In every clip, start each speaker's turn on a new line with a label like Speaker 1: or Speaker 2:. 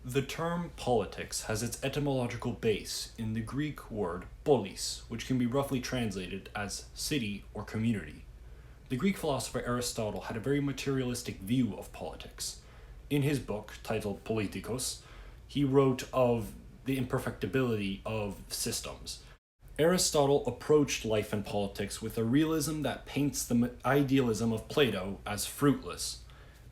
Speaker 1: The term politics has its etymological base in the Greek word polis, which can be roughly translated as city or community. The Greek philosopher Aristotle had a very materialistic view of politics. In his book, titled Politikos, he wrote of the imperfectibility of systems. Aristotle approached life and politics with a realism that paints the idealism of Plato as fruitless.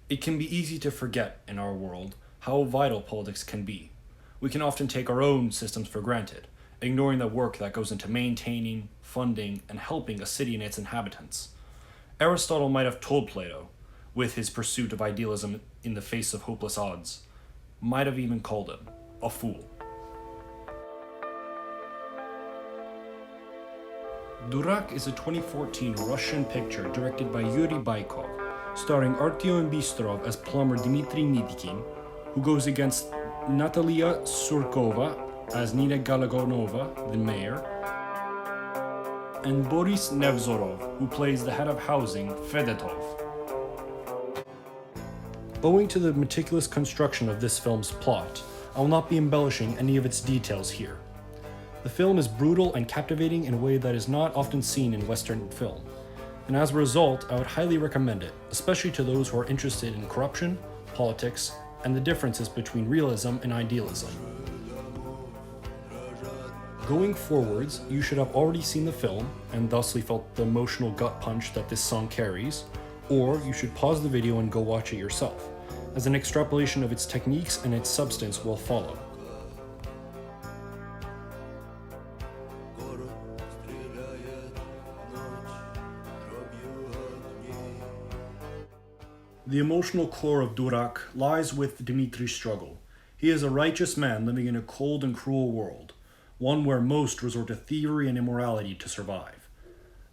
Speaker 1: It can be easy to forget in our world how vital politics can be. We can often take our own systems for granted, ignoring the work that goes into maintaining, funding, and helping a city and its inhabitants. Aristotle might have told Plato, with his pursuit of idealism in the face of hopeless odds, might have even called him a fool. Durak is a 2014 Russian picture directed by Yuri Baikov, starring Artyom Bistrov as plumber Dmitry Nikitin, who goes against Natalia Surkova as Nina Galagonova, the mayor, and Boris Nevzorov, who plays the head of housing, Fedotov. Owing to the meticulous construction of this film's plot, I will not be embellishing any of its details here. The film is brutal and captivating in a way that is not often seen in Western film, and as a result, I would highly recommend it, especially to those who are interested in corruption, politics, and the differences between realism and idealism. Going forwards, you should have already seen the film, and thusly felt the emotional gut punch that this song carries, or you should pause the video and go watch it yourself, as an extrapolation of its techniques and its substance will follow. The emotional core of Durak lies with Dmitry's struggle. He is a righteous man living in a cold and cruel world, one where most resort to thievery and immorality to survive.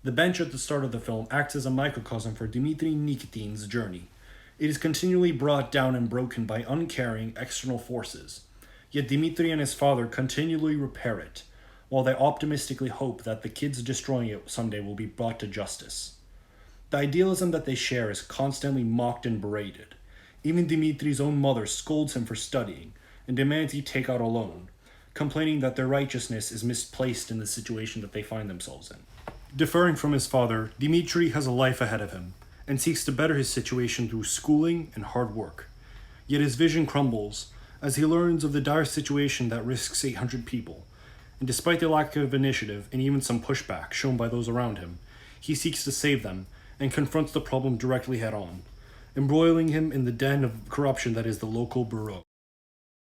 Speaker 1: The bench at the start of the film acts as a microcosm for Dmitry Nikitin's journey. It is continually brought down and broken by uncaring external forces, yet Dmitry and his father continually repair it, while they optimistically hope that the kids destroying it someday will be brought to justice. The idealism that they share is constantly mocked and berated. Even Dmitry's own mother scolds him for studying and demands he take out a loan, complaining that their righteousness is misplaced in the situation that they find themselves in. Differing from his father, Dmitry has a life ahead of him and seeks to better his situation through schooling and hard work. Yet his vision crumbles as he learns of the dire situation that risks 800 people, and despite the lack of initiative and even some pushback shown by those around him, he seeks to save them and confronts the problem directly head-on, embroiling him in the den of corruption that is the local bureau.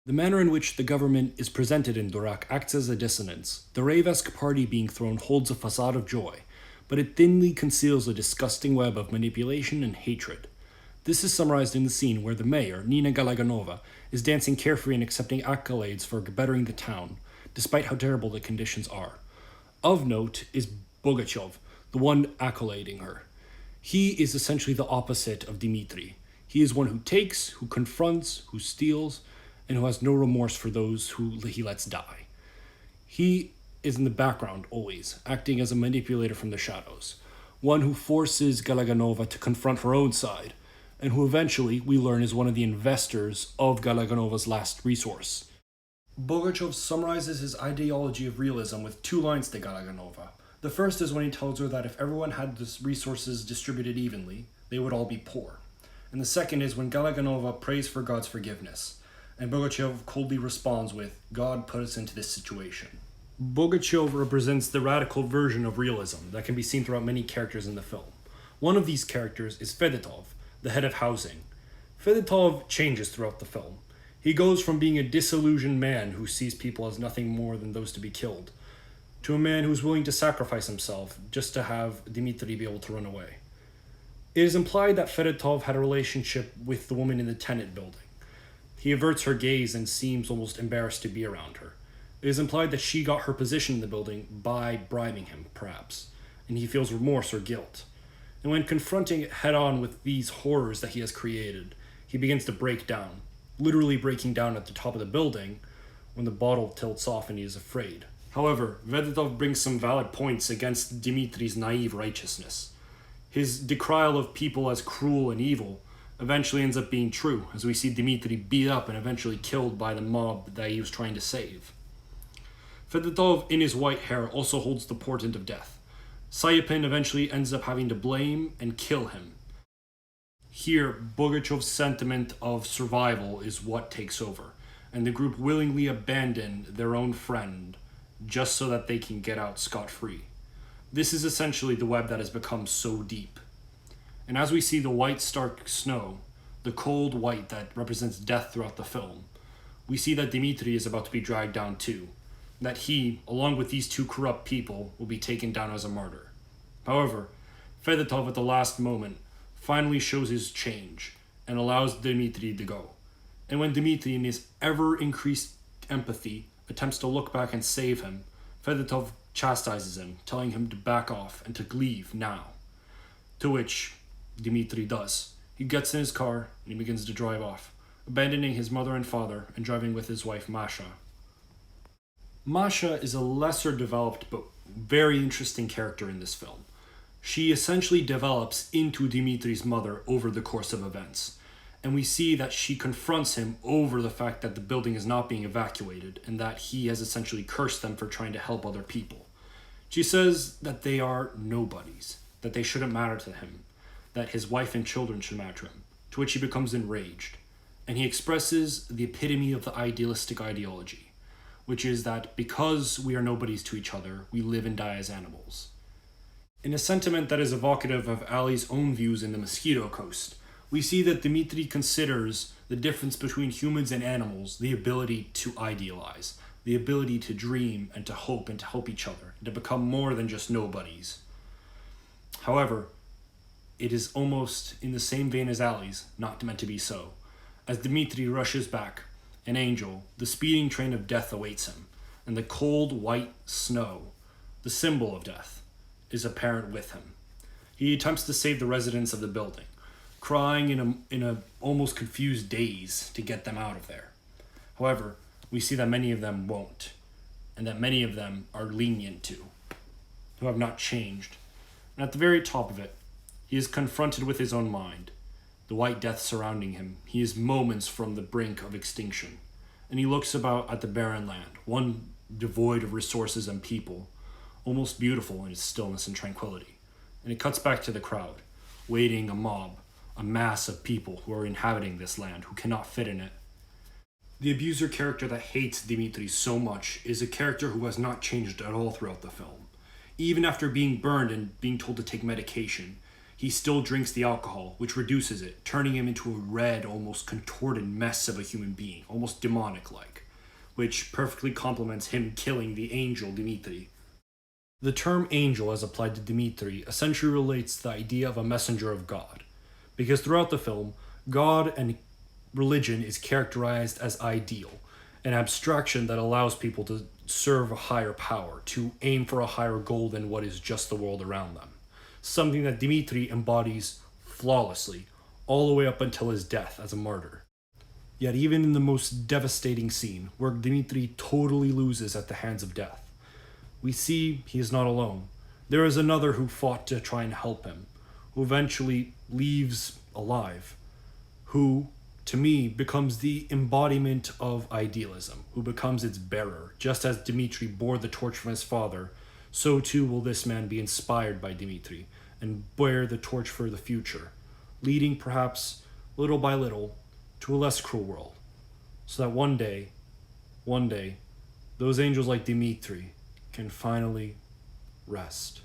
Speaker 1: The manner in which the government is presented in Durak acts as a dissonance. The rave-esque party being thrown holds a facade of joy, but it thinly conceals a disgusting web of manipulation and hatred. This is summarized in the scene where the mayor, Nina Galaganova, is dancing carefree and accepting accolades for bettering the town, despite how terrible the conditions are. Of note is Bogachev, the one accolading her. He is essentially the opposite of Dmitry. He is one who takes, who confronts, who steals, and who has no remorse for those who he lets die. He is in the background always, acting as a manipulator from the shadows, one who forces Galaganova to confront her own side, and who eventually, we learn, is one of the investors of Galaganova's last resource. Bogachev summarizes his ideology of realism with 2 lines to Galaganova. The first is when he tells her that if everyone had the resources distributed evenly, they would all be poor. And the second is when Galaganova prays for God's forgiveness, and Bogachev coldly responds with, "God put us into this situation." Bogachev represents the radical version of realism that can be seen throughout many characters in the film. One of these characters is Fedotov, the head of housing. Fedotov changes throughout the film. He goes from being a disillusioned man who sees people as nothing more than those to be killed, to a man who is willing to sacrifice himself just to have Dmitry be able to run away. It is implied that Fedotov had a relationship with the woman in the tenant building. He averts her gaze and seems almost embarrassed to be around her. It is implied that she got her position in the building by bribing him, perhaps, and he feels remorse or guilt. And when confronting it head-on with these horrors that he has created, he begins to break down, literally breaking down at the top of the building when the bottle tilts off and he is afraid. However, Fedotov brings some valid points against Dmitry's naive righteousness. His decrial of people as cruel and evil eventually ends up being true, as we see Dmitri beat up and eventually killed by the mob that he was trying to save. Fedotov, in his white hair, also holds the portent of death. Sayapin eventually ends up having to blame and kill him. Here, Bogachev's sentiment of survival is what takes over, and the group willingly abandon their own friend just so that they can get out scot-free. This is essentially the web that has become so deep. And as we see the white stark snow, the cold white that represents death throughout the film, we see that Dmitri is about to be dragged down too, that he, along with these two corrupt people, will be taken down as a martyr. However, Fedotov at the last moment finally shows his change and allows Dmitri to go. And when Dmitri, in his ever-increased empathy, attempts to look back and save him, Fedotov chastises him, telling him to back off and to leave now. To which Dmitri does. He gets in his car and he begins to drive off, abandoning his mother and father and driving with his wife Masha. Masha is a lesser developed but very interesting character in this film. She essentially develops into Dmitri's mother over the course of events, and we see that she confronts him over the fact that the building is not being evacuated and that he has essentially cursed them for trying to help other people. She says that they are nobodies, that they shouldn't matter to him, that his wife and children should matter to him, to which he becomes enraged, and he expresses the epitome of the idealistic ideology, which is that because we are nobodies to each other, we live and die as animals. In a sentiment that is evocative of Ali's own views in The Mosquito Coast, we see that Dmitri considers the difference between humans and animals the ability to idealize, the ability to dream and to hope and to help each other, and to become more than just nobodies. However, it is almost in the same vein as Ali's, not meant to be so. As Dmitri rushes back, an angel, the speeding train of death awaits him, and the cold white snow, the symbol of death, is apparent with him. He attempts to save the residents of the building, crying in a almost confused daze to get them out of there. However, we see that many of them won't, and that many of them are lenient to, who have not changed. And at the very top of it, he is confronted with his own mind, the white death surrounding him. He is moments from the brink of extinction, and he looks about at the barren land, one devoid of resources and people, almost beautiful in its stillness and tranquility. And it cuts back to the crowd, waiting a mob, a mass of people who are inhabiting this land, who cannot fit in it. The abuser character that hates Dmitri so much is a character who has not changed at all throughout the film. Even after being burned and being told to take medication, he still drinks the alcohol, which reduces it, turning him into a red, almost contorted mess of a human being, almost demonic-like, which perfectly complements him killing the angel Dmitri. The term angel, as applied to Dmitri, essentially relates to the idea of a messenger of God, because throughout the film, God and religion is characterized as ideal, an abstraction that allows people to serve a higher power, to aim for a higher goal than what is just the world around them. Something that Dmitri embodies flawlessly, all the way up until his death as a martyr. Yet even in the most devastating scene, where Dmitri totally loses at the hands of death, we see he is not alone. There is another who fought to try and help him, who eventually leaves alive, who, to me, becomes the embodiment of idealism, who becomes its bearer. Just as Dmitri bore the torch from his father, so too will this man be inspired by Dmitri and bear the torch for the future, leading perhaps little by little to a less cruel world, so that one day, those angels like Dmitri can finally rest.